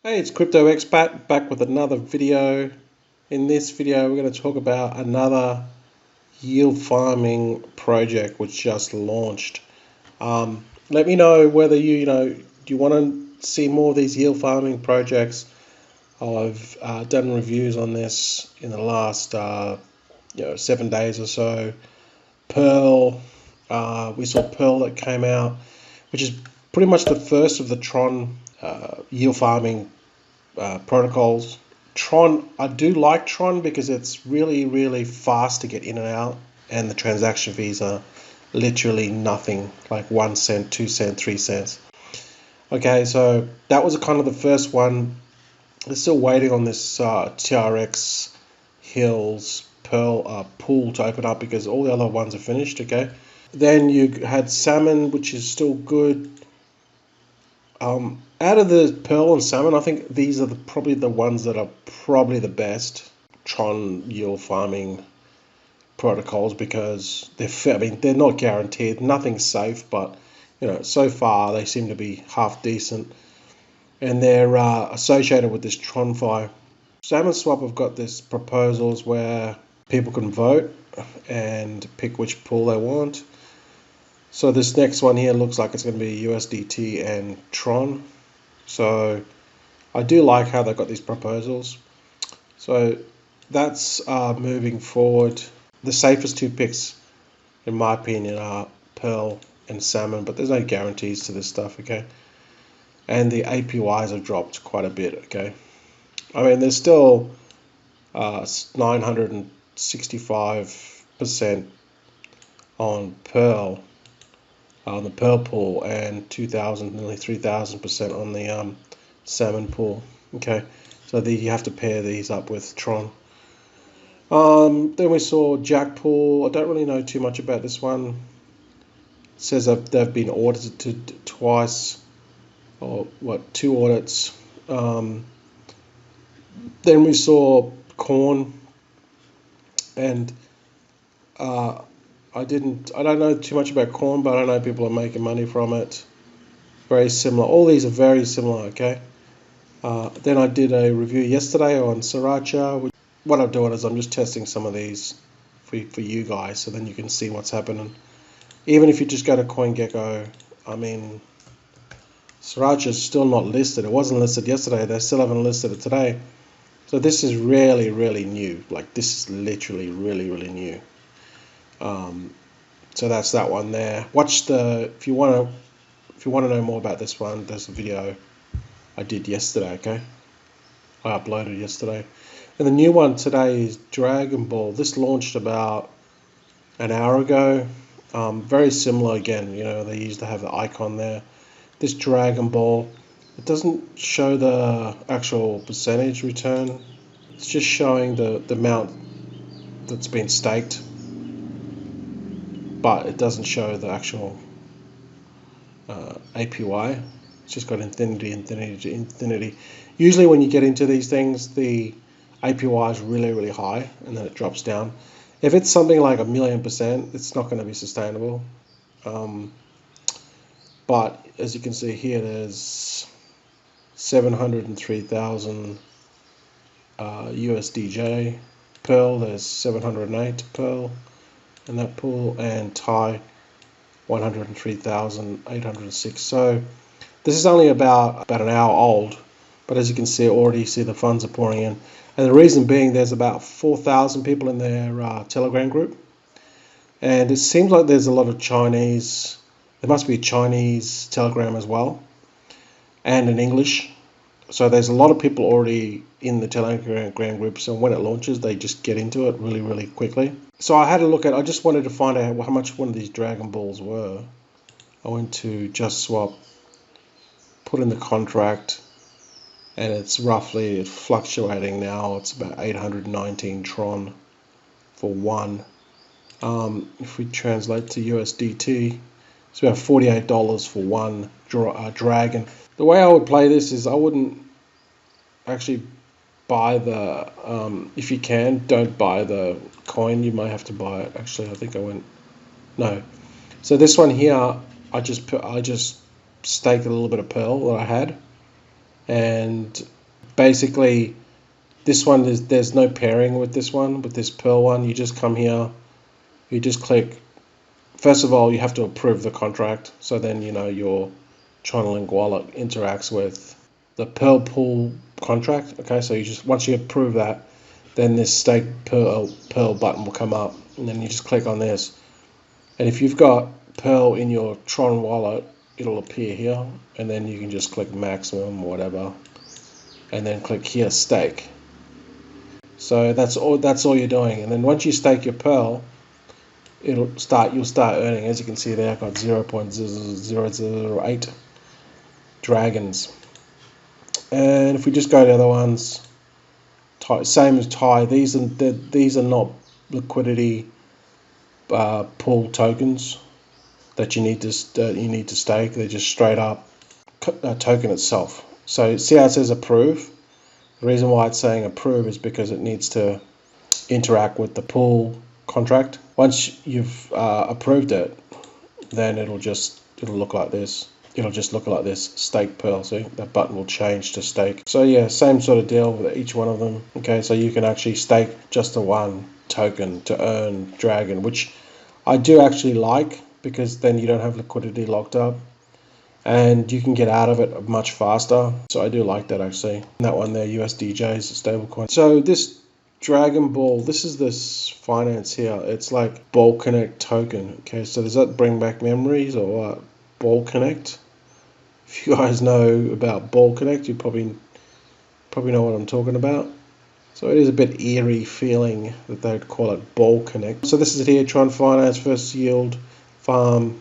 Hey, it's Crypto Expat back with another video. In this video, we're going to talk about another yield farming project which just launched. Let me know whether do you want to see more of these yield farming projects. I've done reviews on this in the last 7 days or so. Pearl, we saw Pearl that came out, which is pretty much the first of the Tron yield farming protocols. Tron, I do like Tron because it's really, really fast to get in and out, and the transaction fees are literally nothing, like 1 cent, 2 cent, 3 cents. Okay, so that was kind of the first one. They're still waiting on this TRX Hills Pearl pool to open up because all the other ones are finished. Okay, then you had Salmon, which is still good. Out of the Pearl and Salmon, I think these are probably the ones that are probably the best Tron yield farming protocols because they're not guaranteed, nothing's safe, but so far they seem to be half decent, and they're associated with this TronFi. Salmon Swap have got this proposals where people can vote and pick which pool they want. So this next one here looks like it's going to be USDT and Tron. So I do like how they've got these proposals. So that's moving forward. The safest two picks, in my opinion, are Pearl and Salmon, but there's no guarantees to this stuff, okay? And the APYs have dropped quite a bit, okay? I mean, there's still 965% on Pearl, on the Pearl pool, and 2,000, nearly 3,000% on the Salmon pool. Okay, so you have to pair these up with Tron. Then we saw Jack pool. I don't really know too much about this one. It says that they've been audited twice, or what, 2 audits. Then we saw Corn, and I don't know too much about Corn, but I know people are making money from it. Very similar. All these are very similar, okay? Then I did a review yesterday on Sriracha. What I'm doing is I'm just testing some of these for you guys, so then you can see what's happening. Even if you just go to CoinGecko, I mean, Sriracha is still not listed. It wasn't listed yesterday. They still haven't listed it today. So this is really, really new. Like, this is literally really, really new. So that's that one there. Watch if you want to know more about this one, there's a video I did yesterday, okay? I uploaded yesterday. And the new one today is DragonBall. This launched about an hour ago. Very similar again, they used to have the icon there. This DragonBall, it doesn't show the actual percentage return. It's just showing the amount that's been staked, but it doesn't show the actual APY. It's just got infinity to infinity. Usually when you get into these things, the APY is really, really high, and then it drops down. If it's something like 1,000,000%, it's not going to be sustainable. But as you can see here, there's 703,000 USDJ. Pearl, there's 708 Pearl in that pool, and Thai 103,806. So this is only about an hour old, but as you can see, already see the funds are pouring in. And the reason being, there's about 4,000 people in their Telegram group, and it seems like there's a lot of Chinese. There must be a Chinese Telegram as well, and in English. So there's a lot of people already in the Telegram group, so when it launches, they just get into it really, really quickly. So I had a look at, I just wanted to find out how much one of these Dragon Balls were. I went to Just Swap, put in the contract, and it's fluctuating now. It's about 819 Tron for one. If we translate to USDT, it's about $48 for one Dragon. The way I would play this is I wouldn't actually buy the, if you can, don't buy the coin. You may have to buy it. Actually, I think no. So this one here, I just staked a little bit of Pearl that I had, and basically this one there's no pairing with this one, with this Pearl one. You just come here, you just click. First of all, you have to approve the contract, so then your Tron Link wallet interacts with the Pearl pool contract. Okay, so you just once you approve that, then this stake Pearl button will come up, and then you just click on this. And if you've got Pearl in your Tron wallet, it'll appear here, and then you can just click maximum or whatever, and then click here stake. So that's all you're doing. And then once you stake your Pearl, you'll start earning. As you can see there, I've got 0.0008 dragons. And if we just go to the other ones, same as TIE, these are not liquidity pool tokens that you need to stake. They're just straight up token itself. So see how it says approve? The reason why it's saying approve is because it needs to interact with the pool contract. Once you've approved it, then it'll look like this. It'll just look like this, stake Pearl. See, that button will change to stake. So yeah, same sort of deal with each one of them. Okay, so you can actually stake just the one token to earn dragon, which I do actually like, because then you don't have liquidity locked up and you can get out of it much faster. So I do like that actually. And that one there, USDJ, is a stable coin. So this DragonBall, this is this finance here. It's like Ball Connect token. Okay, so does that bring back memories or what? Ball Connect. If you guys know about Ball Connect, you probably know what I'm talking about. So it is a bit eerie feeling that they'd call it Ball Connect. So this is it here, Tron Finance first yield farm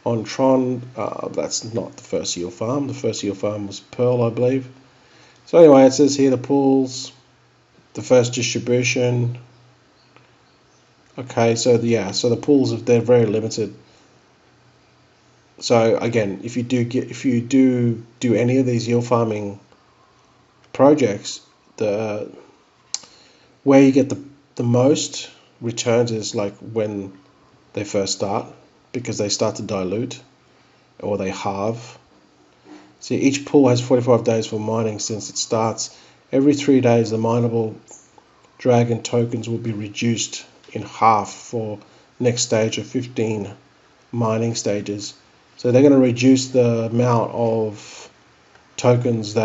on Tron. That's not the first yield farm. The first yield farm was Pearl, I believe. So anyway, it says here the pools, the first distribution. Okay, so the pools they're very limited. So again, if you do any of these yield farming projects, where you get the most returns is like when they first start, because they start to dilute or they halve. See, each pool has 45 days for mining since it starts. Every 3 days, the mineable dragon tokens will be reduced in half for next stage of 15 mining stages. So they're going to reduce the amount of tokens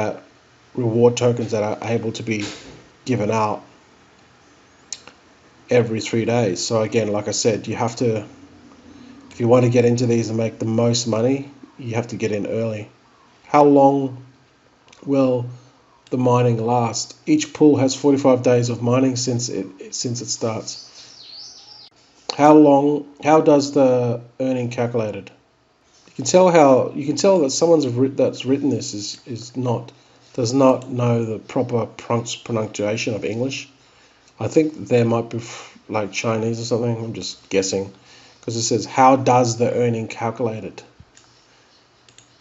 reward tokens that are able to be given out every 3 days. So again, like I said, if you want to get into these and make the most money, you have to get in early. How long will the mining last? Each pool has 45 days of mining since it starts. How does the earning calculated? You can tell that someone's that's written this does not know the proper pronunciation of English. I think there might be like Chinese or something. I'm just guessing, because it says how does the earning calculated?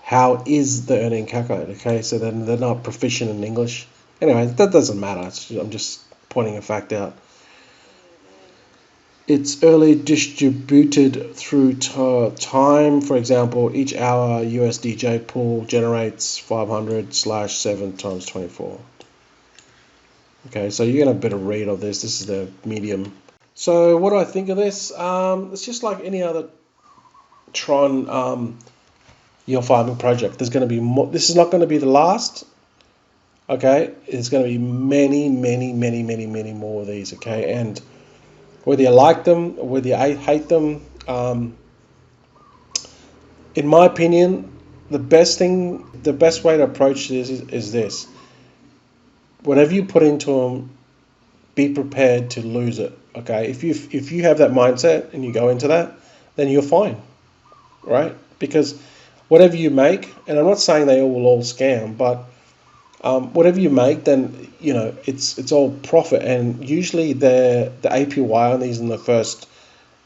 How is the earning calculated? Okay, so then they're not proficient in English. Anyway, that doesn't matter. I'm just pointing a fact out. It's early distributed through time. For example, each hour USDJ pool generates 500/7 times 24. Okay, so you're going to better read of this. This is the medium. So what do I think of this? It's just like any other Tron yield farming project. There's going to be more. This is not going to be the last. Okay, there's going to be many more of these. Okay, and whether you like them or whether you hate them, in my opinion, the best way to approach this is this. Whatever you put into them, be prepared to lose it. Okay, if you have that mindset and you go into that, then you're fine, right? Because whatever you make, and I'm not saying they will all scam, but whatever you make, then it's all profit. And usually the APY on these in the first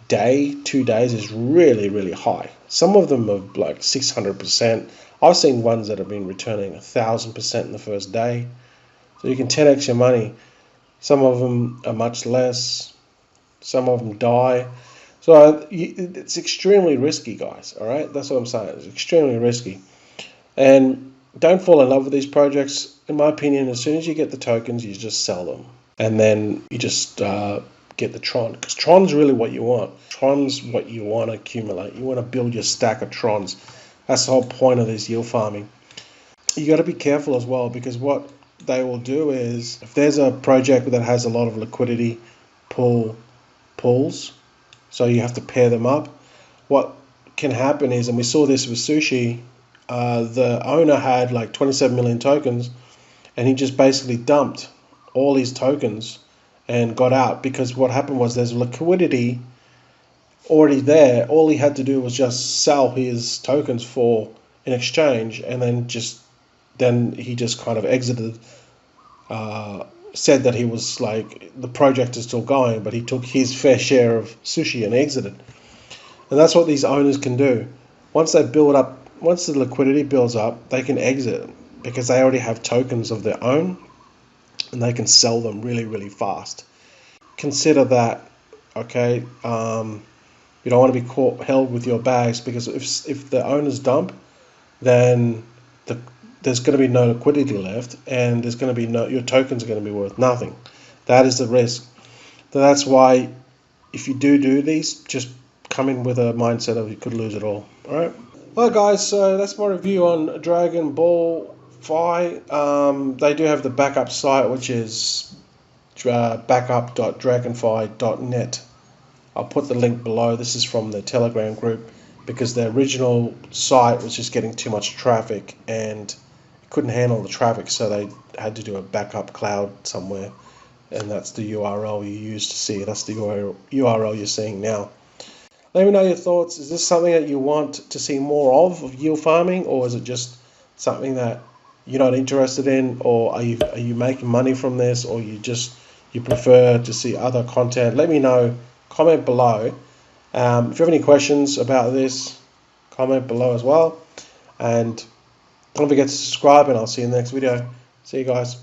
day, 2 days is really high. Some of them are like 600%. I've seen ones that have been returning 1,000% in the first day. So you can 10x your money. Some of them are much less. Some of them die. So it's extremely risky, guys. All right, that's what I'm saying. It's extremely risky. And don't fall in love with these projects. In my opinion, as soon as you get the tokens, you just sell them. And then you just get the Tron. Because Tron's really what you want. Tron's what you want to accumulate. You want to build your stack of Trons. That's the whole point of this yield farming. You got to be careful as well, because what they will do is, if there's a project that has a lot of liquidity pools, so you have to pair them up, what can happen is, and we saw this with Sushi, the owner had like 27 million tokens, and he just basically dumped all his tokens and got out, because what happened was there's liquidity already there. All he had to do was just sell his tokens for in exchange, and then he just kind of exited, said that he was like, the project is still going, but he took his fair share of Sushi and exited. And that's what these owners can do. Once the liquidity builds up, they can exit, because they already have tokens of their own, and they can sell them really, really fast. Consider that, okay? You don't want to be held with your bags, because if the owners dump, then there's going to be no liquidity left, and there's going to be your tokens are going to be worth nothing. That is the risk. So that's why, if you do these, just come in with a mindset of you could lose it all. All right. Well, guys, so that's my review on Dragon Ball Fi. They do have the backup site, which is backup.dragonfi.net. I'll put the link below. This is from the Telegram group, because the original site was just getting too much traffic and it couldn't handle the traffic, so they had to do a backup cloud somewhere, and that's the URL you use to see. That's the URL you're seeing now. Let me know your thoughts. Is this something that you want to see more of yield farming, or is it just something that you're not interested in, or are you making money from this, or you prefer to see other content? Let me know. Comment below. If you have any questions about this, comment below as well. And don't forget to subscribe, and I'll see you in the next video. See you guys.